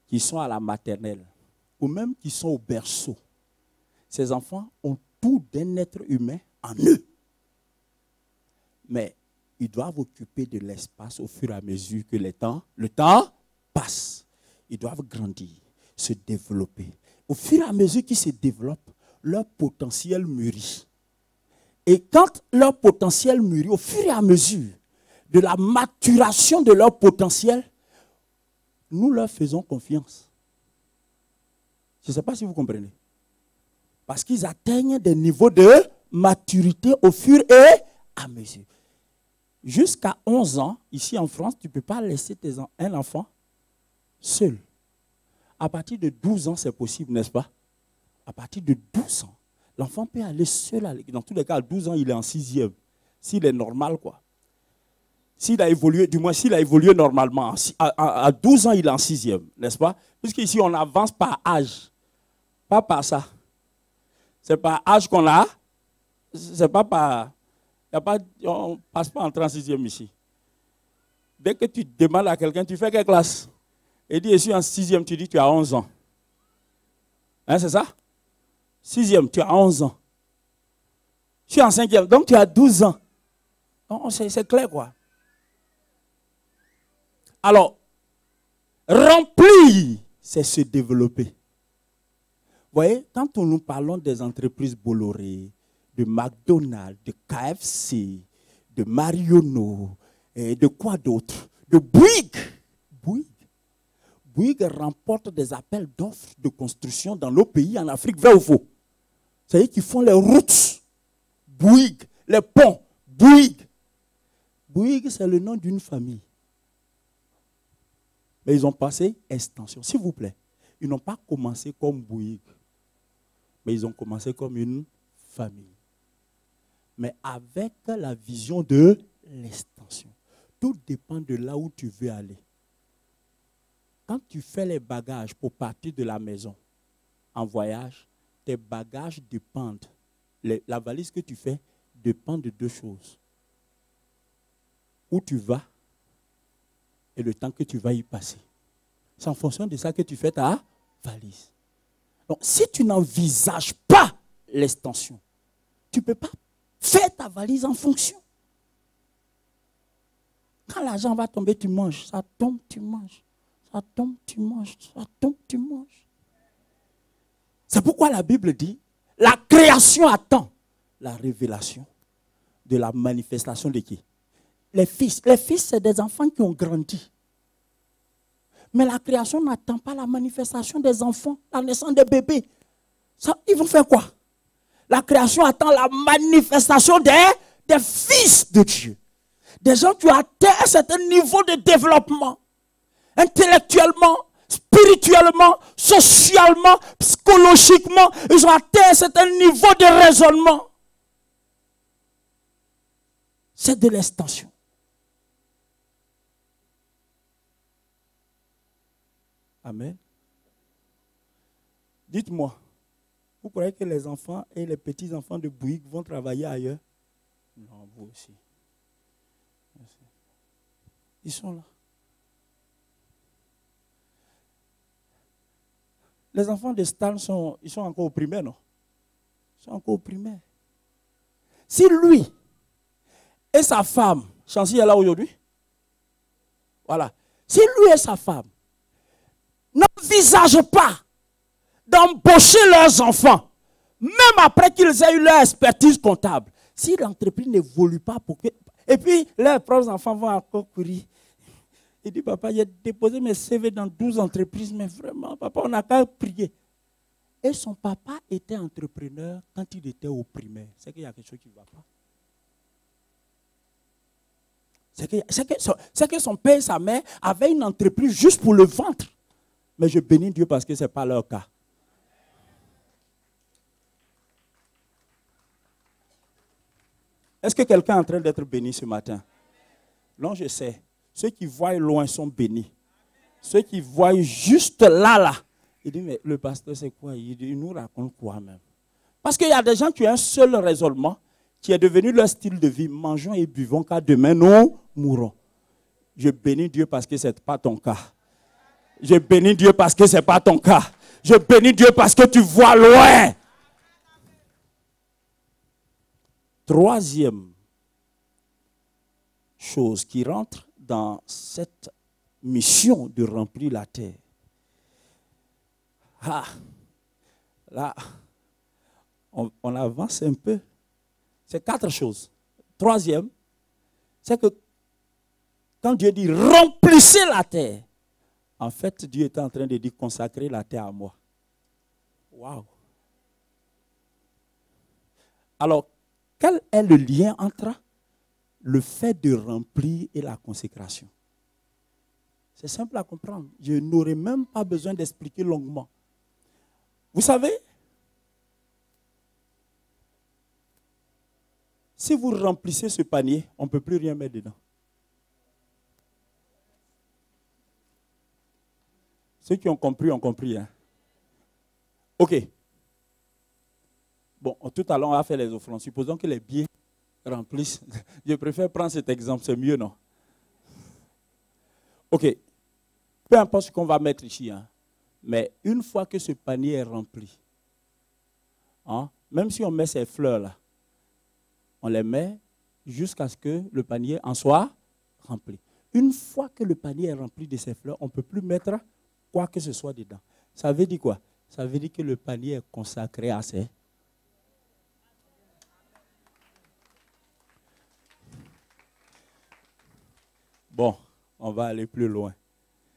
qui sont à la maternelle, ou même qui sont au berceau, ces enfants ont tout d'un être humain en eux. Mais ils doivent occuper de l'espace au fur et à mesure que le temps passe. Ils doivent grandir, se développer. Au fur et à mesure qu'ils se développent, leur potentiel mûrit. Et quand leur potentiel mûrit, au fur et à mesure de la maturation de leur potentiel, nous leur faisons confiance. Je ne sais pas si vous comprenez. Parce qu'ils atteignent des niveaux de maturité au fur et à mesure. Jusqu'à 11 ans, ici en France, tu ne peux pas laisser un enfant seul. À partir de 12 ans, c'est possible, n'est-ce pas? À partir de 12 ans, l'enfant peut aller seul à l'école. Dans tous les cas, à 12 ans, il est en 6e. S'il est normal, quoi. S'il a évolué, du moins s'il a évolué normalement, à 12 ans, il est en 6e, n'est-ce pas? Puisqu'ici, on avance par âge. Pas par ça. C'est par âge qu'on a. C'est pas par... on ne passe pas en 36e ici. Dès que tu demandes à quelqu'un, tu fais quelle classe? Il dit, je suis en 6e, tu dis, tu as 11 ans. Hein, c'est ça? 6e, tu as 11 ans. Je suis en 5e, donc tu as 12 ans. C'est clair, quoi. Alors, remplir, c'est se développer. Vous voyez, quand nous parlons des entreprises Bolloré, de McDonald's, de KFC, de Marionneau, et de quoi d'autre? De Bouygues. Bouygues remporte des appels d'offres de construction dans nos pays, en Afrique, vrai ou faux? C'est-à-dire qu'ils font les routes. Bouygues, les ponts. Bouygues. Bouygues, c'est le nom d'une famille. Mais ils ont passé extension. S'il vous plaît, ils n'ont pas commencé comme Bouygues, mais ils ont commencé comme une famille. Mais avec la vision de l'extension. Tout dépend de là où tu veux aller. Quand tu fais les bagages pour partir de la maison en voyage, tes bagages dépendent. La valise que tu fais dépend de deux choses. Où tu vas et le temps que tu vas y passer. C'est en fonction de ça que tu fais ta valise. Donc, si tu n'envisages pas l'extension, tu ne peux pas faire ta valise en fonction. Quand l'argent va tomber, tu manges. Ça tombe, tu manges. Ça tombe, tu manges. Ça tombe, tu manges. C'est pourquoi la Bible dit, la création attend la révélation de la manifestation de qui? Les fils. Les fils, c'est des enfants qui ont grandi. Mais la création n'attend pas la manifestation des enfants, la naissance des bébés. Ça, ils vont faire quoi? La création attend la manifestation des fils de Dieu. Des gens qui ont atteint un certain niveau de développement. Intellectuellement, spirituellement, socialement, psychologiquement. Ils ont atteint un certain niveau de raisonnement. C'est de l'extension. Amen. Dites-moi, vous croyez que les enfants et les petits-enfants de Bouygues vont travailler ailleurs? Non, vous aussi. Ils sont là. Les enfants de Stan ils sont encore au primaire, non? Ils sont encore au primaire. Si lui, et sa femme, Chancy est là aujourd'hui. Voilà. Si lui et sa femme n'envisagent pas d'embaucher leurs enfants, même après qu'ils aient eu leur expertise comptable, si l'entreprise n'évolue pas pour que... Et puis, leurs propres enfants vont encore courir. Il dit, papa, j'ai déposé mes CV dans 12 entreprises, mais vraiment, papa, on n'a qu'à prier. Et son papa était entrepreneur quand il était au primaire. C'est qu'il y a quelque chose qui ne va pas. C'est que son père et sa mère avaient une entreprise juste pour le ventre. Mais je bénis Dieu parce que ce n'est pas leur cas. Est-ce que quelqu'un est en train d'être béni ce matin? Non, je sais. Ceux qui voient loin sont bénis. Ceux qui voient juste là. Il dit, mais le pasteur, c'est quoi? Il nous raconte quoi même? Parce qu'il y a des gens qui ont un seul raisonnement, qui est devenu leur style de vie. Mangeons et buvons, car demain nous mourrons. Je bénis Dieu parce que ce n'est pas ton cas. Je bénis Dieu parce que ce n'est pas ton cas. Je bénis Dieu parce que tu vois loin. Troisième chose qui rentre dans cette mission de remplir la terre. Ah, là, on avance un peu. C'est 4 choses. Troisième, c'est que quand Dieu dit remplissez la terre, en fait, Dieu est en train de dire consacrer la terre à moi. Waouh! Alors, quel est le lien entre le fait de remplir et la consécration? C'est simple à comprendre. Je n'aurais même pas besoin d'expliquer longuement. Vous savez, si vous remplissez ce panier, on ne peut plus rien mettre dedans. Ceux qui ont compris, ont compris. Hein? Ok. Bon, tout à l'heure, on va faire les offrandes. Supposons que les billets remplissent. Je préfère prendre cet exemple, c'est mieux, non? Ok. Peu importe ce qu'on va mettre ici, hein, mais une fois que ce panier est rempli, hein, même si on met ces fleurs-là, on les met jusqu'à ce que le panier en soit rempli. Une fois que le panier est rempli de ces fleurs, on ne peut plus mettre quoi que ce soit dedans. Ça veut dire quoi? Ça veut dire que le panier est consacré à ces... Bon, on va aller plus loin.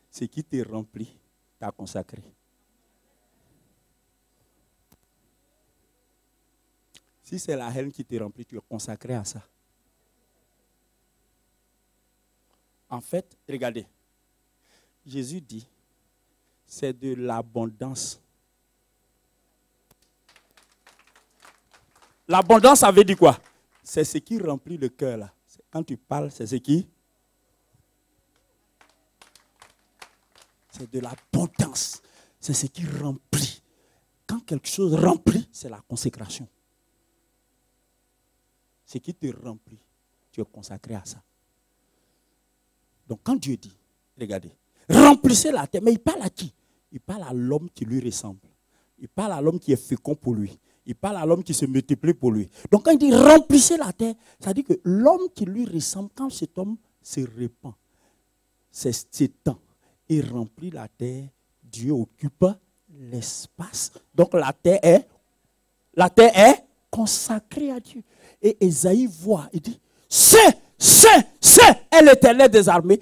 Ce qui t'est rempli, t'as consacré. Si c'est la haine qui t'est remplie, tu es consacré à ça. En fait, regardez, Jésus dit, c'est de l'abondance. L'abondance, ça veut dire quoi? C'est ce qui remplit le cœur là. Quand tu parles, c'est ce qui... C'est de l'abondance. C'est ce qui remplit. Quand quelque chose remplit, c'est la consécration. Ce qui te remplit, tu es consacré à ça. Donc quand Dieu dit, regardez, remplissez la terre, mais il parle à qui? Il parle à l'homme qui lui ressemble. Il parle à l'homme qui est fécond pour lui. Il parle à l'homme qui se multiplie pour lui. Donc quand il dit remplissez la terre, ça dit que l'homme qui lui ressemble, quand cet homme se répand, c'est temps. Et remplit la terre, Dieu occupe l'espace. Donc la terre est consacrée à Dieu. Et Ésaïe voit, il dit, c'est l'Éternel des armées.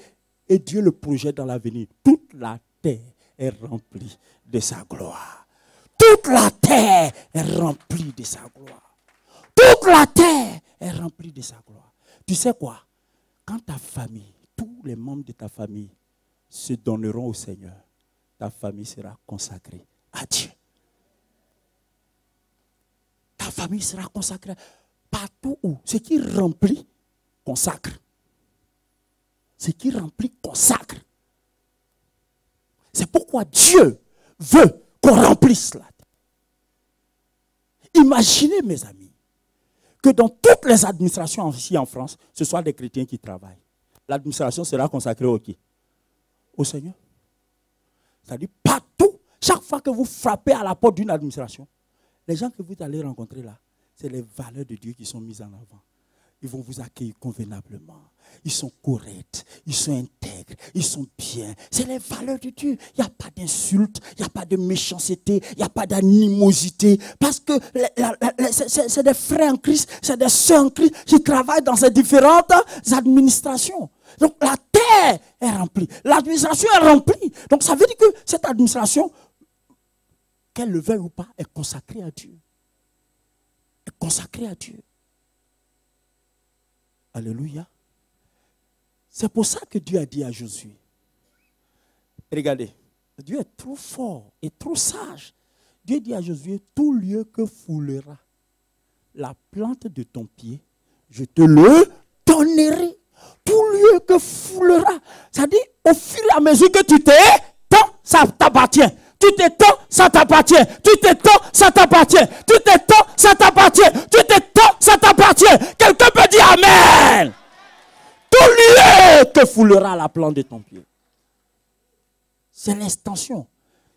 Et Dieu le projette dans l'avenir. Toute la terre est remplie de sa gloire. Toute la terre est remplie de sa gloire. Toute la terre est remplie de sa gloire. Tu sais quoi? Quand ta famille, tous les membres de ta famille se donneront au Seigneur, ta famille sera consacrée à Dieu. Ta famille sera consacrée partout où ce qui remplit, consacre. Ce qui remplit, consacre. C'est pourquoi Dieu veut qu'on remplisse la terre. Imaginez, mes amis, que dans toutes les administrations ici en France, ce soit des chrétiens qui travaillent. L'administration sera consacrée au qui? Au Seigneur. C'est-à-dire partout, chaque fois que vous frappez à la porte d'une administration, les gens que vous allez rencontrer là, c'est les valeurs de Dieu qui sont mises en avant. ils vont vous accueillir convenablement. Ils sont corrects, ils sont intègres, ils sont bien. C'est les valeurs de Dieu. Il n'y a pas d'insulte, il n'y a pas de méchanceté, il n'y a pas d'animosité. Parce que c'est des frères en Christ, c'est des sœurs en Christ qui travaillent dans ces différentes administrations. Donc la terre est remplie, l'administration est remplie. Donc ça veut dire que cette administration, qu'elle le veuille ou pas, est consacrée à Dieu. Est consacrée à Dieu. Alléluia. C'est pour ça que Dieu a dit à Josué, regardez, Dieu est trop fort et trop sage. Dieu dit à Josué, tout lieu que foulera la plante de ton pied, je te le donnerai. Tout lieu que foulera. C'est-à-dire, au fur et à mesure que tu t'étends, ça t'appartient. Tu t'étends, ça t'appartient. Tu t'étends, ça t'appartient. Tu t'étends, ça t'appartient. Tu t'étends, ça t'appartient. Quelqu'un peut dire Amen. Tout lieu que foulera la plante de ton pied. C'est l'extension.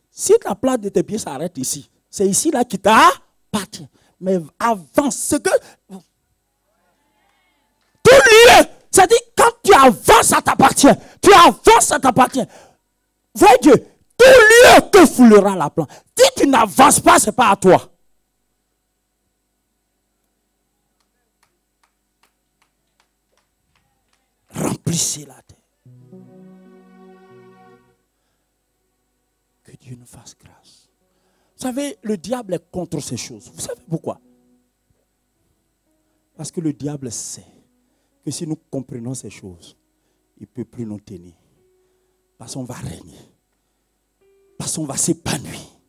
Si la plante de tes pieds s'arrête ici, c'est ici là qui t'appartient. Mais avant ce que... Tout lieu, c'est-à-dire quand tu avances, ça t'appartient. Tu avances, ça t'appartient. Voyez Dieu, tout lieu que foulera la plante. Si tu n'avances pas, ce n'est pas à toi. Remplissez la terre. Que Dieu nous fasse grâce. Vous savez, le diable est contre ces choses. Vous savez pourquoi? Parce que le diable sait que si nous comprenons ces choses, il ne peut plus nous tenir. Parce qu'on va régner. Parce qu'on va s'épanouir.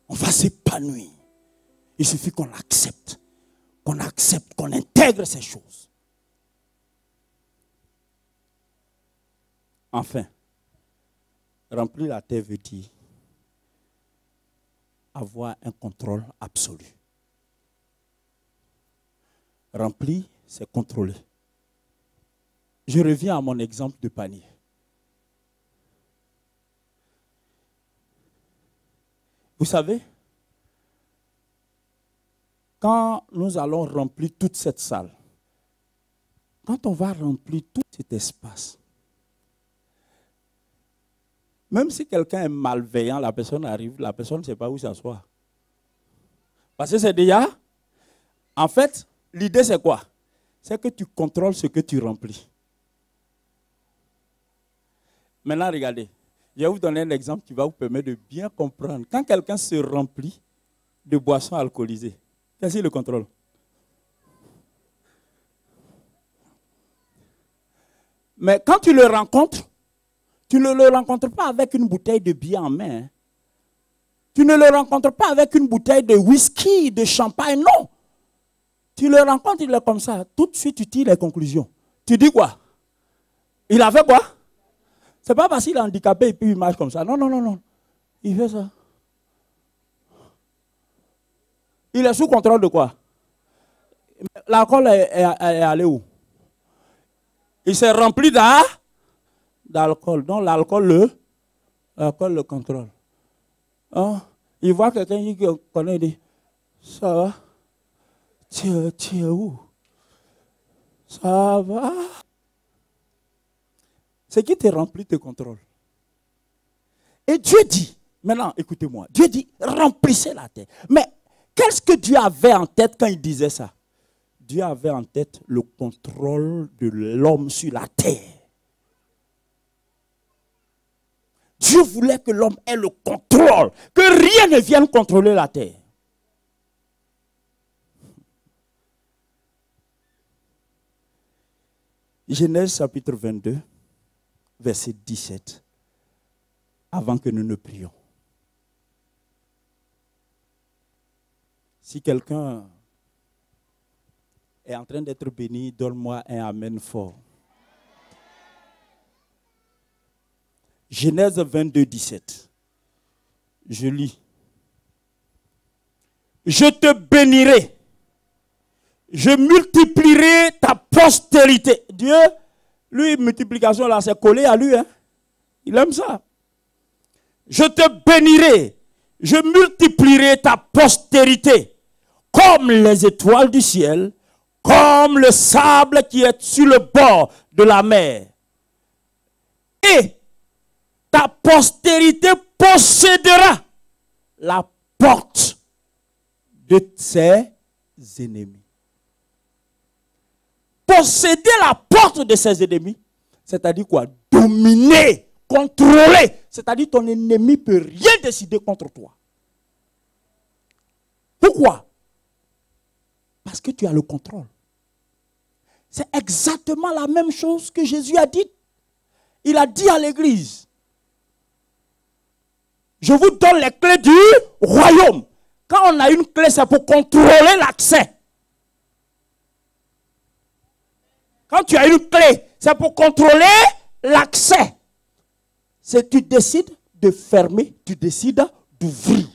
On va s'épanouir. Il suffit qu'on accepte, qu'on intègre ces choses. Enfin, remplir la terre veut dire avoir un contrôle absolu. Remplir, c'est contrôler. Je reviens à mon exemple de panier. Vous savez, quand nous allons remplir toute cette salle, quand on va remplir tout cet espace, même si quelqu'un est malveillant, la personne arrive, la personne ne sait pas où s'asseoir. Parce que c'est déjà, en fait, l'idée c'est quoi? C'est que tu contrôles ce que tu remplis. Maintenant, regardez, je vais vous donner un exemple qui va vous permettre de bien comprendre. Quand quelqu'un se remplit de boissons alcoolisées, qu'est-ce qu'il le contrôle? Mais quand tu le rencontres, tu ne le rencontres pas avec une bouteille de bière en main. Tu ne le rencontres pas avec une bouteille de whisky, de champagne, non. Tu le rencontres, il est comme ça. Tout de suite, tu tires les conclusions. Tu dis quoi? Il a fait quoi? Ce n'est pas parce qu'il est handicapé et puis il marche comme ça. Non, non, non, non. Il fait ça. Il est sous contrôle de quoi? L'alcool est allé où? Il s'est rempli d'alcool. Donc l'alcool le contrôle. Hein? Il voit quelqu'un qui connaît, il dit, ça va? Tu es où? Ça va? Ce qui te remplit te contrôle. Et Dieu dit, maintenant écoutez-moi, Dieu dit, remplissez la terre. Mais qu'est-ce que Dieu avait en tête quand il disait ça? Dieu avait en tête le contrôle de l'homme sur la terre. Dieu voulait que l'homme ait le contrôle, que rien ne vienne contrôler la terre. Genèse chapitre 22, verset 17, avant que nous ne prions. Si quelqu'un est en train d'être béni, donne-moi un amen fort. Genèse 22, 17. Je lis. Je te bénirai. Je multiplierai ta postérité. Dieu, lui, multiplication là, c'est collé à lui. Hein? Il aime ça. Je te bénirai. Je multiplierai ta postérité comme les étoiles du ciel, comme le sable qui est sur le bord de la mer. Et ta postérité possédera la porte de ses ennemis. Posséder la porte de ses ennemis, c'est-à-dire quoi? Dominer, contrôler. C'est-à-dire ton ennemi ne peut rien décider contre toi. Pourquoi? Parce que tu as le contrôle. C'est exactement la même chose que Jésus a dit. Il a dit à l'église, je vous donne les clés du royaume. Quand on a une clé, c'est pour contrôler l'accès. Quand tu as une clé, c'est pour contrôler l'accès. C'est tu décides de fermer, tu décides d'ouvrir.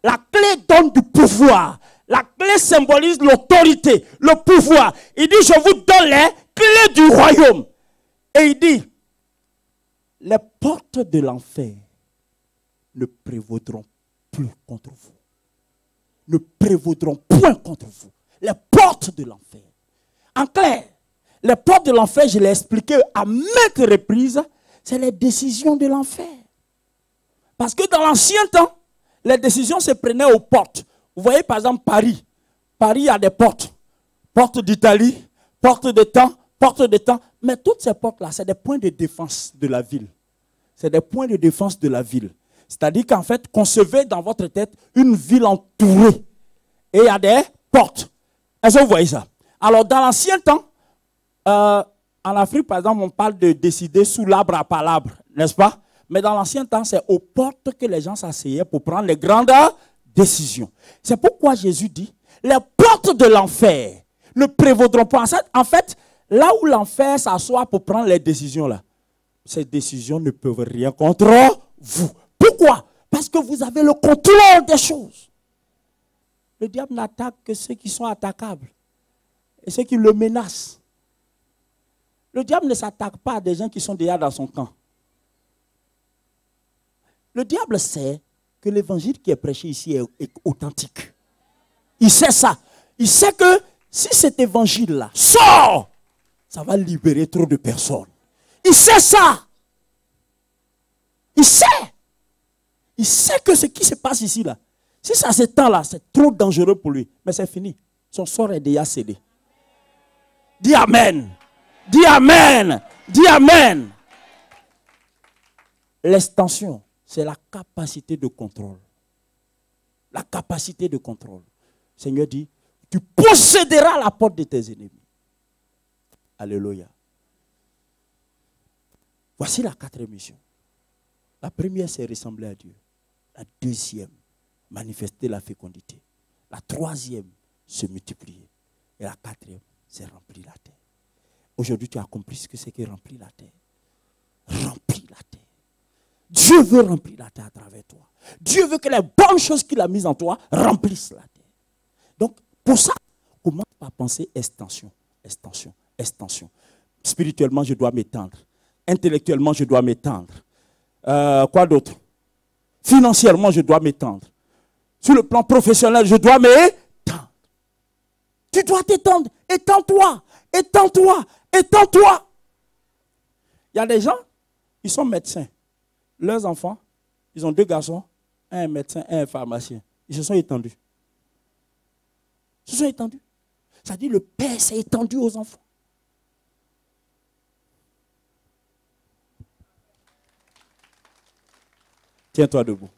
La clé donne du pouvoir. La clé symbolise l'autorité, le pouvoir. Il dit, je vous donne les clés du royaume. Et il dit, les portes de l'enfer ne prévaudront plus contre vous. Ne prévaudront point contre vous. Les portes de l'enfer. En clair, les portes de l'enfer, je l'ai expliqué à maintes reprises, c'est les décisions de l'enfer. Parce que dans l'ancien temps, les décisions se prenaient aux portes. Vous voyez par exemple Paris. Paris a des portes. Porte d'Italie, porte de temps, porte de temps. Mais toutes ces portes-là, c'est des points de défense de la ville. C'est des points de défense de la ville. C'est-à-dire qu'en fait, concevez dans votre tête une ville entourée. Et il y a des portes. Est-ce que vous voyez ça? Alors, dans l'ancien temps, en Afrique, par exemple, on parle de décider sous l'arbre à palabre, n'est-ce pas? Mais dans l'ancien temps, c'est aux portes que les gens s'asseyaient pour prendre les grandes décisions. C'est pourquoi Jésus dit, les portes de l'enfer ne prévaudront pas. En fait, là où l'enfer s'assoit pour prendre les décisions, là, ces décisions ne peuvent rien contre vous. Pourquoi? Parce que vous avez le contrôle des choses. Le diable n'attaque que ceux qui sont attaquables et ceux qui le menacent. Le diable ne s'attaque pas à des gens qui sont déjà dans son camp. Le diable sait que l'évangile qui est prêché ici est authentique. Il sait ça. Il sait que si cet évangile-là sort, ça va libérer trop de personnes. Il sait ça. Il sait. Il sait que ce qui se passe ici, là, si ça s'étend là, c'est trop dangereux pour lui. Mais c'est fini. Son sort est déjà scellé. Dis Amen. Dis Amen. Dis Amen. L'extension, c'est la capacité de contrôle. La capacité de contrôle. Le Seigneur dit, tu posséderas la porte de tes ennemis. Alléluia. Voici la quatrième mission. La première, c'est ressembler à Dieu. La deuxième, manifester la fécondité. La troisième, se multiplier. Et la quatrième, c'est remplir la terre. Aujourd'hui, tu as compris ce que c'est que remplir la terre. Remplir la terre. Dieu veut remplir la terre à travers toi. Dieu veut que les bonnes choses qu'il a mises en toi remplissent la terre. Donc, pour ça, commence par penser extension, extension, extension. Spirituellement, je dois m'étendre. Intellectuellement, je dois m'étendre. Quoi d'autre? Financièrement, je dois m'étendre. Sur le plan professionnel, je dois m'étendre. Tu dois t'étendre. Étends-toi. Étends-toi. Étends-toi. Il y a des gens, ils sont médecins. Leurs enfants, ils ont 2 garçons, un médecin, un pharmacien. Ils se sont étendus. Ils se sont étendus. Ça dit le père s'est étendu aux enfants. Tiens-toi debout.